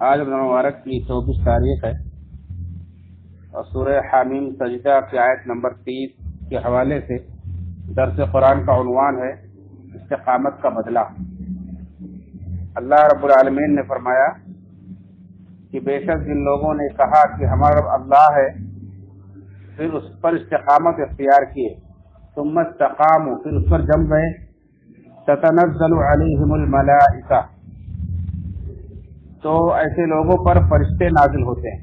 آج رمضان مبارک کی 24 تاریخ ہے اور سورہ حامیم سجدہ کی آیت نمبر 30 کے حوالے سے درس قرآن کا عنوان ہے استقامت کا بدلہ۔ اللہ رب العالمین نے فرمایا کہ بے شک جن لوگوں نے کہا کہ ہمارا رب اللہ ہے، پھر اس پر استقامت اختیار کیے، ثم استقاموا، پھر اس پر جم گئے، تتنزل علیہم الملائکہ، تو ایسے لوگوں پر فرشتے نازل ہوتے ہیں،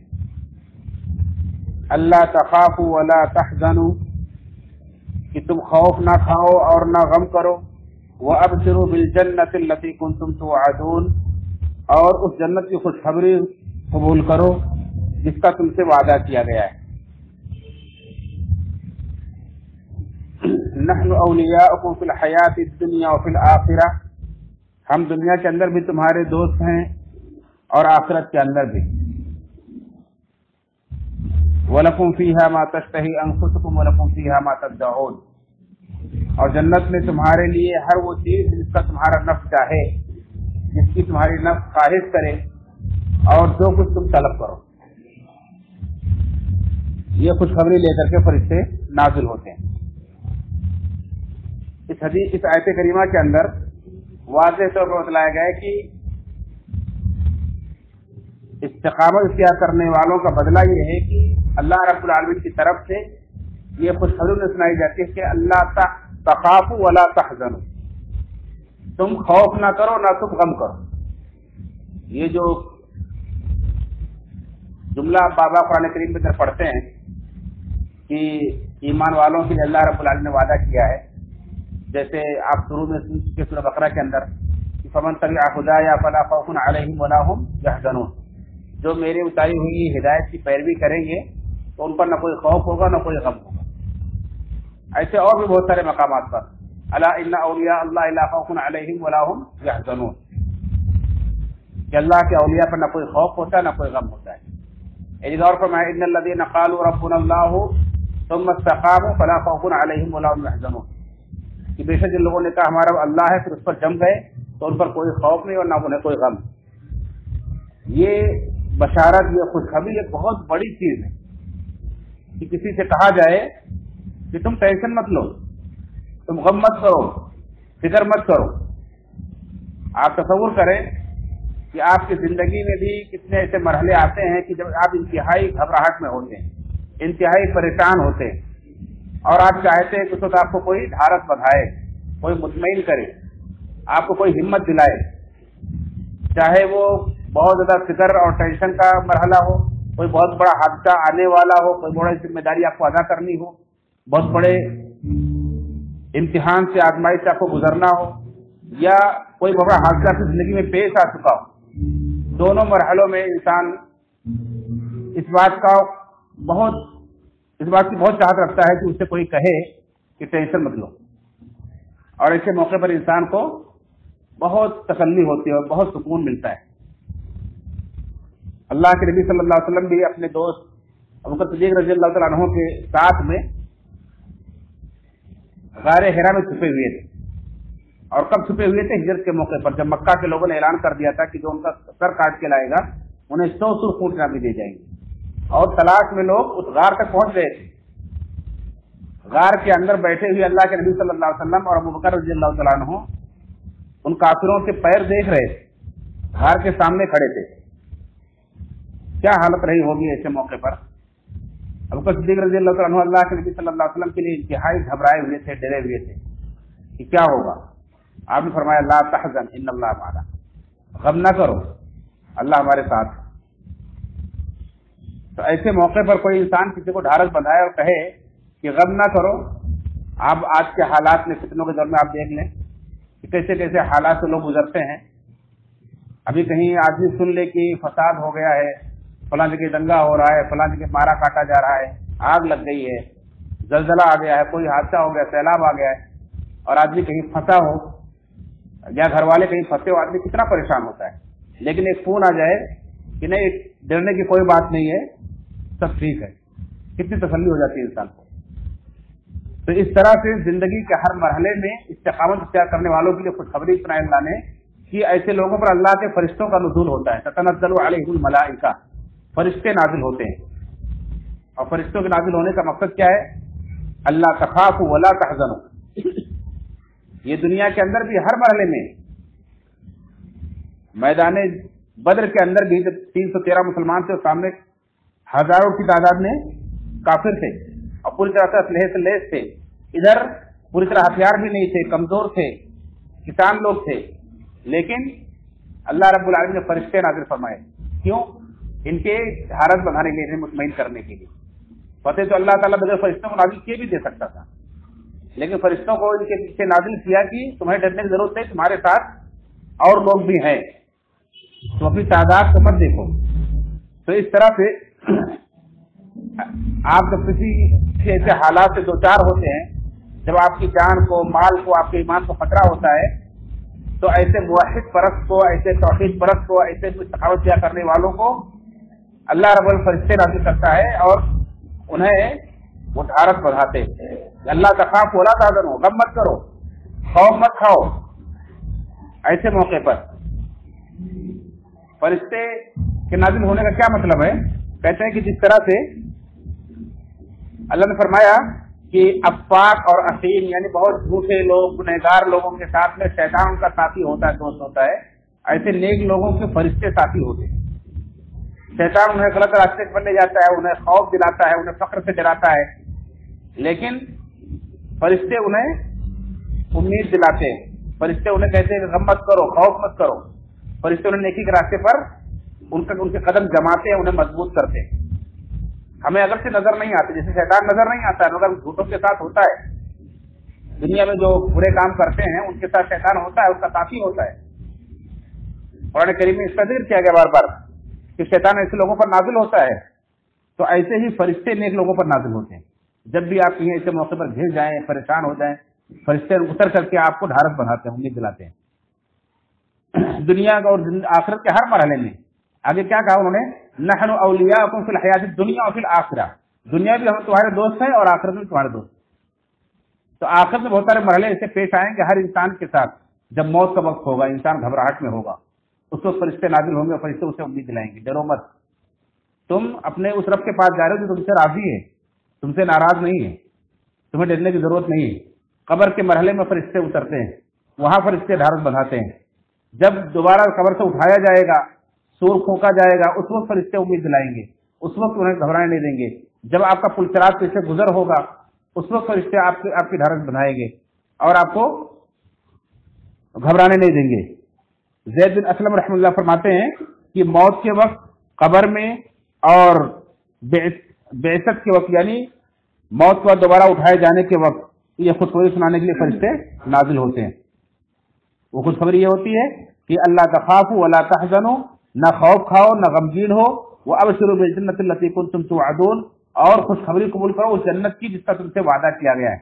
اللہ تخافوا ولا تحزنوا، کہ تم خوف نہ کھاؤ اور نہ غم کرو، وابشروا بالجنۃ التي كنتم توعدون، اور اس جنت کی خوشخبری قبول کرو جس کا تم سے وعدہ کیا گیا ہے۔ نحن اولیاؤکم فی الحیات الدنیا وفی الآخرہ، ہم دنیا کے اندر بھی تمہارے دوست ہیں اور آخرت کے اندر بھی۔ وَلَكُمْ فِيهَا مَا تَشْتَهِي أَنفُسُكُمْ وَلَكُمْ فِيهَا مَا تَدَّعُونَ، اور جنت میں تمہارے لیے ہر وہ چیز جس کا تمہارا نفس چاہے، جس کی تمہاری نفس خواہش کرے، اور جو کچھ تم طلب کرو، یہ خوشخبری لے کر کے فرشتے نازل ہوتے ہیں۔ اس آیت کریمہ کے اندر واضح طور پر بتلایا گیا ہے کہ استقامت اختیار کرنے والوں کا بدلہ یہ ہے کہ اللہ رب العالمین کی طرف سے یہ خوشخبری سنائی جاتی ہے کہ اللہ تخافوا ولا تحزنوا، تم خوف نہ کرو نہ تم غم کرو۔ یہ جو جملہ بابا قرآن کریم میں پڑھتے ہیں کہ ایمان والوں کے لیے اللہ رب العالمین نے وعدہ کیا ہے، جیسے آپ شروع میں سن چکے سورہ بقرہ کے اندر فمن تبع ہدایا فلا خوف علیہم ولا هم يحزنون، جو میری اتاری ہوئی ہدایت کی پیروی کریں گے تو ان پر نہ کوئی خوف ہوگا نہ کوئی غم ہوگا۔ ایسے اور بھی بہت سارے مقامات پر الا ان اولیاء اللہ لا خوف علیہم ولا هم يحزنون، کہ اللہ کے اولیاء پر نہ کوئی خوف ہوتا ہے نہ کوئی غم ہوتا ہے۔ ایک اور فرمایا ان الذين قالوا ربنا الله ثم استقاموا فلا خوف علیہم ولا هم يحزنون، کہ بے شک جن لوگوں نے کہا ہمارا اللہ ہے پھر اس پر جم گئے تو ان پر کوئی خوف نہیں اور نہ انہیں کوئی غم۔ یہ بشارت، یہ خوشخبری ایک بہت بڑی چیز ہے کہ کسی سے کہا جائے کہ تم ٹینشن مت لو، تم غم مت کرو، فکر مت کرو۔ آپ تصور کریں کہ آپ کی زندگی میں بھی کتنے ایسے مرحلے آتے ہیں کہ جب آپ انتہائی گھبراہٹ میں ہوتے ہیں، انتہائی پریشان ہوتے ہیں، اور آپ چاہتے ہیں کہ اس وقت آپ کو کوئی ڈھارس بندھائے، کوئی مطمئن کرے، آپ کو کوئی ہمت دلائے، چاہے وہ بہت زیادہ فکر اور ٹینشن کا مرحلہ ہو، کوئی بہت بڑا حادثہ آنے والا ہو، کوئی بڑی ذمہ داری آپ کو ادا کرنی ہو، بہت بڑے امتحان سے آزمائش سے آپ کو گزرنا ہو، یا کوئی بڑا حادثہ آپ کی زندگی میں پیش آ چکا ہو، دونوں مرحلوں میں انسان اس بات کی بہت چاہت رکھتا ہے کہ اس سے کوئی کہے کہ ٹینشن مت لو، اور ایسے موقع پر انسان کو بہت تسلی ہوتی ہے اور بہت سکون ملتا ہے۔ اللہ کے نبی صلی اللہ علیہ وسلم بھی اپنے دوست ابوبکر صدیق رضی اللہ تعالیٰ عنہ کے ساتھ میں غار حرا میں چھپے ہوئے تھے، اور کب چھپے ہوئے تھے؟ ہجرت کے موقع پر، جب مکہ کے لوگوں نے اعلان کر دیا تھا کہ جو ان کا سر کاٹ کے لائے گا انہیں 100 سرخ اونٹ بھی دی جائیں گے، اور تلاش میں لوگ اس غار تک پہنچ گئے تھے۔ غار کے اندر بیٹھے ہوئے اللہ کے نبی صلی اللہ علیہ وسلم اور ابوبکر رضی اللہ تعالیٰ عنہ ان کافروں کے پیر دیکھ رہے تھے، غار کے سامنے کھڑے تھے۔ کیا حالت رہی ہوگی ایسے موقع پر؟ ابوبکر صدیق رضی اللہ تعالیٰ عنہ اللہ کے نبی صلی اللہ علیہ وسلم کے لیے انتہائی گھبرائے ہوئے تھے، ڈرے ہوئے تھے کہ کیا ہوگا۔ آپ نے فرمایا لا تحزن ان اللہ معنا، غم نہ کرو، اللہ ہمارے ساتھ۔ تو ایسے موقع پر کوئی انسان کسی کو ڈھارس بندھائے اور کہے کہ غم نہ کرو، آپ آج کے حالات میں فتنوں کے دور میں آپ دیکھ لیں کہ کیسے کیسے حالات سے لوگ گزرتے ہیں۔ ابھی کہیں آدمی سن لے کہ فساد ہو گیا ہے، فلاں جگہ دنگا ہو رہا ہے، فلاں جگہ مارا کاٹا جا رہا ہے، آگ لگ گئی ہے، زلزلہ آ گیا ہے، کوئی حادثہ ہو گیا، سیلاب آ گیا ہے، اور آدمی کہیں پھنسا ہو یا گھر والے کہیں پھنسے ہو، آدمی کتنا پریشان ہوتا ہے۔ لیکن ایک فون آ جائے کہ نہیں ڈرنے کی کوئی بات نہیں ہے، سب ٹھیک ہے، کتنی تسلی ہو جاتی ہے انسان کو۔ تو اس طرح سے زندگی کے ہر مرحلے میں استقامت اختیار کرنے والوں کے لیے خوشخبری سنائی اللہ نے کہ ایسے لوگوں پر اللہ کے فرشتوں کا نزول ہوتا ہے، تتنزل علیہم الملائکہ، فرشتے نازل ہوتے ہیں. اور فرشتوں کے نازل ہونے کا مقصد کیا ہے؟ اللہ تخافوا ولا تحزنوا. یہ دنیا کے اندر بھی ہر مرحلے میں، میدان بدر کے اندر بھی جب 313 مسلمان تھے، سامنے ہزاروں کی تعداد میں کافر تھے اور پوری طرح سے اسلحے سے لیس تھے. ادھر پوری طرح ہتھیار بھی نہیں تھے، کمزور تھے، کسان لوگ تھے، لیکن اللہ رب العالمین نے فرشتے نازل فرمائے. کیوں؟ ان کے حالت بنانے کے لیے، انہیں مطمئن کرنے کے لیے. فتح تو اللہ تعالیٰ بغیر فرشتوں کو نازل کیے بھی دے سکتا تھا، لیکن فرشتوں کو ان کے پیچھے نازل کیا کہ تمہیں ڈرنے کی ضرورت نہیں، تمہارے ساتھ اور لوگ بھی ہیں، تو اپنی تعداد کو مت دیکھو. تو اس طرح سے آپ جب کسی ایسے حالات سے دوچار ہوتے ہیں، جب آپ کی جان کو، مال کو، آپ کے ایمان کو خطرہ ہوتا ہے، تو ایسے موحد پرست کو، ایسے توحید پرست کو، ایسے سخاوت کیا کرنے والوں کو اللہ رب الفرشتے نازل کرتا ہے اور انہیں وہ ڈھارس بڑھاتے ہیں. اللہ تخافوا ولا تحزنوا، غم مت کرو، خوف مت کھاؤ. ایسے موقع پر فرشتے کے نازل ہونے کا کیا مطلب ہے؟ کہتے ہیں کہ جس طرح سے اللہ نے فرمایا کہ افاق اور اثیم، یعنی بہت جھوٹے لوگ، گنہگار لوگوں کے ساتھ میں شیطان کا ساتھی ہوتا ہے، دوست ہوتا ہے، ایسے نیک لوگوں کے فرشتے ساتھی ہوتے ہیں. شیطان انہیں غلط راستے پر لے جاتا ہے، انہیں خوف دلاتا ہے، انہیں فقر سے ڈراتا ہے، لیکن فرشتے انہیں امید دلاتے ہیں. فرشتے انہیں کہتے ہیں کہ غم مت کرو، خوف مت کرو. فرشتے انہیں نیکی کے راستے پر ان کے قدم جماتے ہیں، انہیں مضبوط کرتے ہیں. ہمیں اگرچہ نظر نہیں آتے، جیسے شیطان نظر نہیں آتا ہے مگر جھوٹوں کے ساتھ ہوتا ہے. دنیا میں جو برے کام کرتے ہیں ان کے ساتھ شیطان ہوتا ہے، اس کا ساتھی ہوتا ہے. قرآن کریم میں اس کا ذکر کیا گیا بار بار کہ شیطان ایسے لوگوں پر نازل ہوتا ہے. تو ایسے ہی فرشتے نیک لوگوں پر نازل ہوتے ہیں. جب بھی آپ کہیں ایسے موقع پر گھر جائیں، پریشان ہو جائیں، فرشتے اتر کر کے آپ کو ڈھارس بڑھاتے ہیں، امید دلاتے ہیں. دنیا اور آخرت کے ہر مرحلے میں آگے کیا کہا انہوں نے؟ نحن اولیاءکم فی الحیات الدنیا وفی الآخرہ، دنیا بھی ہم تمہارے دوست ہیں اور آخرت میں تمہارے دوست. تو آخرت میں بہت سارے مرحلے ایسے پیش آئیں کہ ہر انسان کے ساتھ جب موت کا وقت ہوگا، انسان گھبراہٹ میں ہوگا، اس وقت فرشتے نازل ہوں گے اور فرشتے اسے امید دلائیں گے، ڈرو مت، تم اپنے اس رب کے پاس جا رہے ہو جو تم سے راضی ہے، تم سے ناراض نہیں ہے، تمہیں ڈرنے کی ضرورت نہیں ہے. قبر کے مرحلے میں فرشتے اترتے ہیں، وہاں فرشتے ڈھارس بندھاتے ہیں. جب دوبارہ قبر سے اٹھایا جائے گا، سور پھونکا جائے گا، اس وقت فرشتے امید دلائیں گے، اس وقت انہیں گھبرانے نہیں دیں گے. جب آپ کا پلچرات پیچھے گزر ہوگا، اس وقت فرشتے آپ کی ڈھارس بندھائیں گے اور آپ کو گھبرانے نہیں دیں گے. زید بن اسلم رحمہ اللہ فرماتے ہیں کہ موت کے وقت، قبر میں اور بعثت کے وقت، یعنی موت کو دوبارہ اٹھائے جانے کے وقت یہ خوشخبری سنانے کے لیے فرشتے نازل ہوتے ہیں. وہ خوشخبری یہ ہوتی ہے کہ اللہ تخافوا ولا تحزنوا، نہ خوف کھاؤ نہ غمگین ہو. وابشروا بالجنۃ التي كنتم توعدون، اور خوشخبری قبول کرو اس جنت کی جس کا تم سے وعدہ کیا گیا ہے.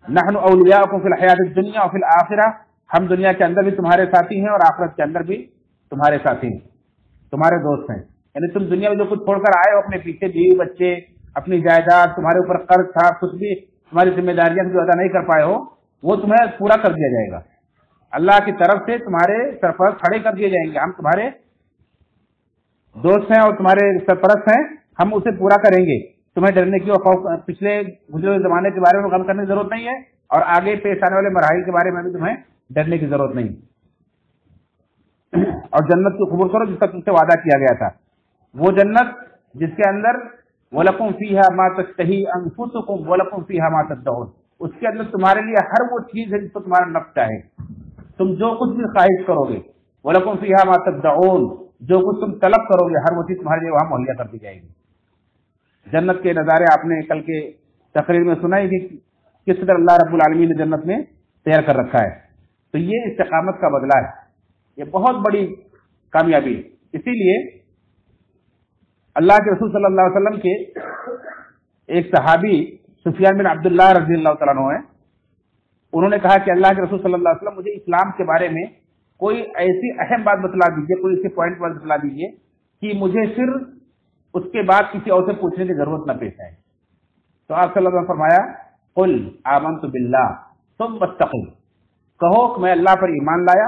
نحن اولیاءکم فی الحیات الدنیا وفی الآخرہ، ہم دنیا کے اندر بھی تمہارے ساتھی ہیں اور آخرت کے اندر بھی تمہارے ساتھی ہیں، تمہارے دوست ہیں. یعنی تم دنیا میں جو کچھ چھوڑ کر آئے ہو، اپنے پیچھے بیوی بچے، اپنی جائیداد، تمہارے اوپر قرض تھا، کچھ بھی تمہاری ذمہ داریاں جو ادا نہیں کر پائے ہو، وہ تمہیں پورا کر دیا جائے گا. اللہ کی طرف سے تمہارے سرپرست کھڑے کر دیے جائیں گے، ہم تمہارے دوست ہیں اور تمہارے سرپرست ہیں، ہم اسے پورا کریں گے. تمہیں ڈرنے کی اور پچھلے گزرے ہوئے زمانے کے بارے میں غم کرنے کی ضرورت نہیں ہے، اور آگے پیش آنے والے مراحل کے بارے میں بھی تمہیں ڈرنے کی ضرورت نہیں. اور جنت کو قبول کرو جس کا تم سے وعدہ کیا گیا تھا، وہ جنت جس کے اندر وَلَكُمْ فِيهَا مَا تَشْتَهِي أَنفُسُكُمْ وَلَكُمْ فِيهَا مَا تَدَّعُونَ، اس کے اندر تمہارے لیے ہر وہ چیز ہے جس کو تمہارا نفس چاہے، تم جو کچھ بھی خواہش کرو گے. وَلَكُمْ فِيهَا مَا تَدَّعُونَ، جو کچھ تم طلب کرو گے ہر وہ چیز تمہارے لیے وہاں مہیا کر دی جائے گی. جنت کے نظارے آپ نے کل کے تقریر میں سنا ہی کہ کس طرح اللہ رب العالمین نے جنت میں تیار کر رکھا ہے. تو یہ استقامت کا بدلہ ہے، یہ بہت بڑی کامیابی ہے. اسی لیے اللہ کے رسول صلی اللہ علیہ وسلم کے ایک صحابی سفیان بن عبداللہ رضی اللہ تعالیٰ عنہ ہیں، انہوں نے کہا کہ اللہ کے رسول صلی اللہ علیہ وسلم مجھے اسلام کے بارے میں کوئی ایسی اہم بات بتلا دیجیے، کوئی ایسی پوائنٹ بتلا دیجیے کہ مجھے پھر اس کے بعد کسی اور سے پوچھنے کی ضرورت نہ پیش آئے. تو آپ صلی اللہ علیہ وسلم فرمایا قل آمنت باللہ ثم استقم، کہو کہ میں اللہ پر ایمان لایا،